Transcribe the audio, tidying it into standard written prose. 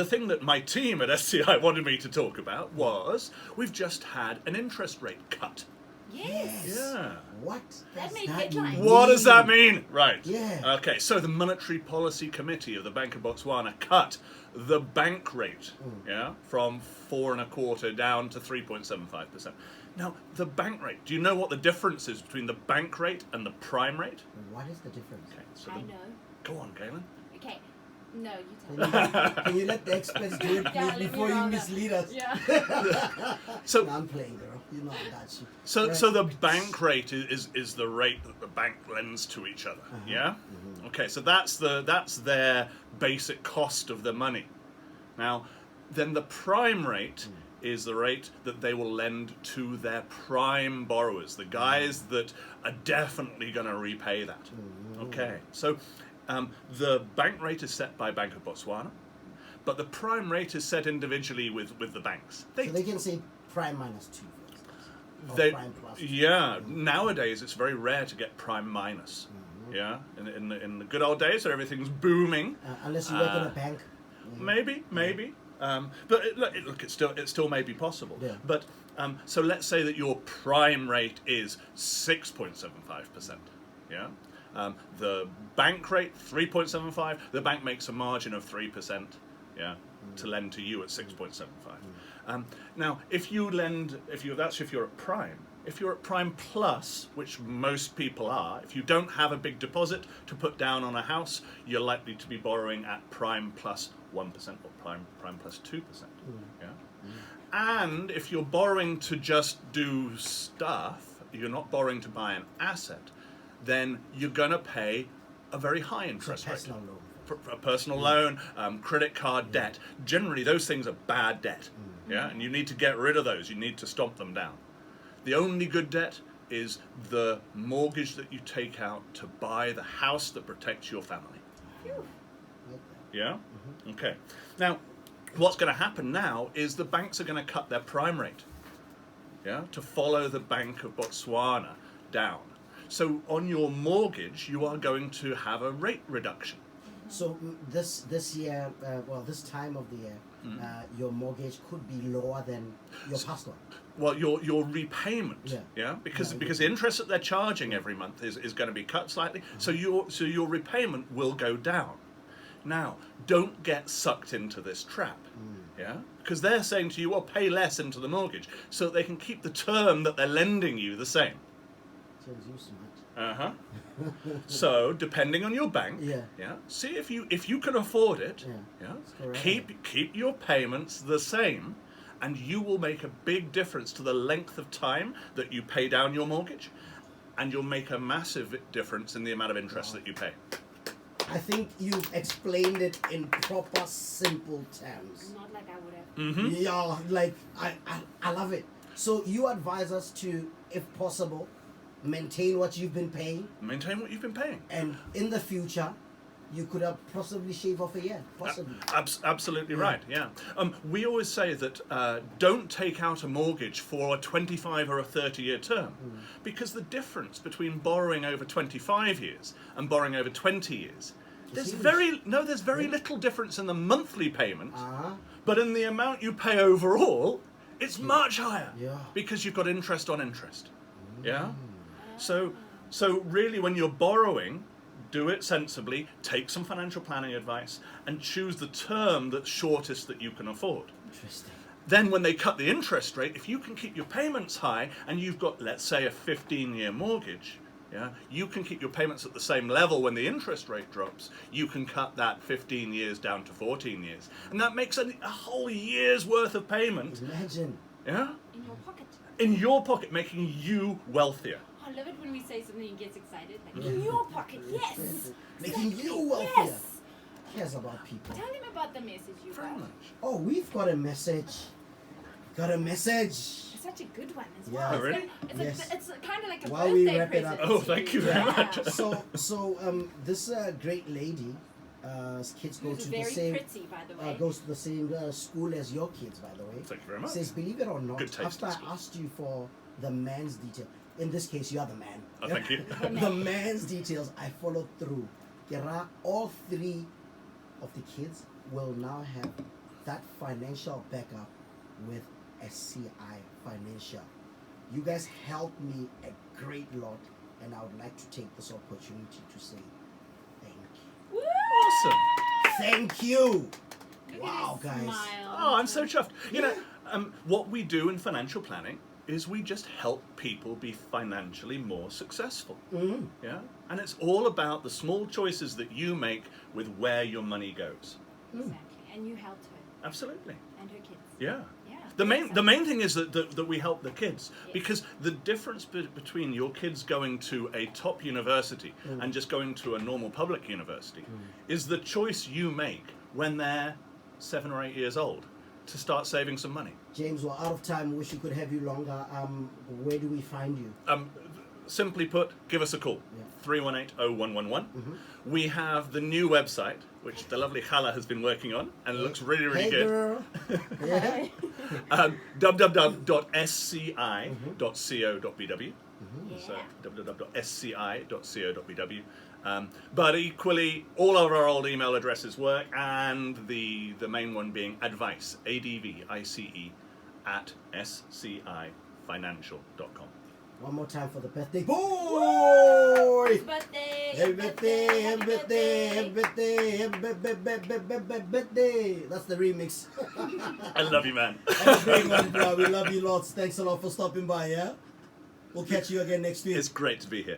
The thing that my team at SCI wanted me to talk about was we've just had an interest rate cut. Yes. Yeah. What That does made that headlines. mean? What does that mean? Right. Yeah. Okay, so the Monetary Policy Committee of the Bank of Botswana cut the bank rate, from 4.25% down to 3.75%. Now, the bank rate, do you know what the difference is between the bank rate and the prime rate? What is the difference? Okay, so I know. Go on, Galen. Okay. No, you tell me. Can you let the experts do it Yeah, please, let me before you round up. mislead us? Yeah. So, No, I'm playing, girl. You know I got you. so, Right. so the bank rate is the rate that the bank lends to each other. Yeah. Okay, so that's their basic cost of the money. Now, then the prime rate is the rate that they will lend to their prime borrowers, the guys that are definitely going to repay that. Okay, so the bank rate is set by Bank of Botswana, but the prime rate is set individually with the banks. So they can say prime minus 2, for instance. Or They, prime plus 2. yeah, nowadays it's very rare to get prime minus. Yeah, in the good old days where everything's booming. Unless you work in a bank. Maybe. But it still may be possible. Yeah. But so let's say that your prime rate is 6.75%. Yeah. The bank rate 3.75. The bank makes a margin of 3%. Yeah. To lend to you at 6.75. Now, if you're at prime. If you're at prime plus, which most people are, if you don't have a big deposit to put down on a house, you're likely to be borrowing at prime plus 1% or prime plus 2%. Yeah? And if you're borrowing to just do stuff, you're not borrowing to buy an asset, then you're going to pay a very high interest rate. Personal loan. For a personal loan, credit card debt. Generally, those things are bad debt. Yeah, and you need to get rid of those. You need to stomp them down. The only good debt is the mortgage that you take out to buy the house that protects your family. Yeah? Okay. Now, what's going to happen now is the banks are going to cut their prime rate, to follow the Bank of Botswana down. So on your mortgage, you are going to have a rate reduction. So this year, this time of the year, your mortgage could be lower than your past one. Well, your repayment, because the interest that they're charging every month is going to be cut slightly. So your repayment will go down. Now, don't get sucked into this trap, because they're saying to you, well, pay less into the mortgage so that they can keep the term that they're lending you the same. So depending on your bank, see if you can afford it, keep your payments the same, and you will make a big difference to the length of time that you pay down your mortgage, and you'll make a massive difference in the amount of interest that you pay. I think you've explained it in proper, simple terms. Not like I would have. Yeah, like I love it. So you advise us to, if possible, maintain what you've been paying. Maintain what you've been paying. And in the future, you could have possibly shave off a year. Possibly. Absolutely right, yeah. We always say that don't take out a mortgage for a 25 or a 30-year term, because the difference between borrowing over 25 years and borrowing over 20 years, there's very little difference in the monthly payment, but in the amount you pay overall, it's much higher, because you've got interest on interest. Yeah? So really, when you're borrowing, do it sensibly, take some financial planning advice, and choose the term that's shortest that you can afford. Interesting. Then when they cut the interest rate, if you can keep your payments high, and you've got, let's say, a 15-year mortgage, you can keep your payments at the same level when the interest rate drops. You can cut that 15 years down to 14 years. And that makes a whole year's worth of payment. Imagine. Yeah? In your pocket. In your pocket, making you wealthier. I love it when we say something and gets excited. Like, in your pocket, yes! Making you wealthier. Yes! Cares about people. Tell him about the message you got. Oh, we've got a message. It's such a good one as well. Yeah. Oh, really? It's kind of like a While we birthday wrap it up. present. Oh, thank you very much. So this great lady, kids go Who's to the very same pretty, by the way. goes to the same school as your kids, by the way. Thank you very much. Says, believe it or not, Good taste after in I school. asked you for the man's detail, in this case, you are the man. Oh, thank you. The man's details, I followed through. All 3 of the kids will now have that financial backup with SCI Financial. You guys helped me a great lot, and I would like to take this opportunity to say thank you. Woo! Awesome. Thank you. Look Wow, at his guys. smile. Oh, I'm so chuffed. You know, what we do in financial planning is we just help people be financially more successful. Mm. Yeah? And it's all about the small choices that you make with where your money goes. Exactly. And you helped her Absolutely. and her kids. Yeah. Yeah. The main thing is that we help the kids, Yes. because the difference between your kids going to a top university and just going to a normal public university is the choice you make when they're 7 or 8 years old to start saving some money. James, we're out of time. Wish we could have you longer. Where do we find you? Simply put, give us a call. Yeah. 318-0111. We have the new website, which the lovely Hala has been working on, and it looks really, really Hey, good. girl. Yeah. www.sci.co.bw. So Yeah. www.sci.co.bw. But equally, all of our old email addresses work, and the main one being advice, ADVICE, at scifinancial.com. One more time for the birthday boy. Happy birthday! Happy birthday, happy birthday, happy birthday, happy birthday. That's the remix. I love you, man. Have a great one, bro. We love you lots. Thanks a lot for stopping by, yeah? We'll catch you again next week. It's great to be here.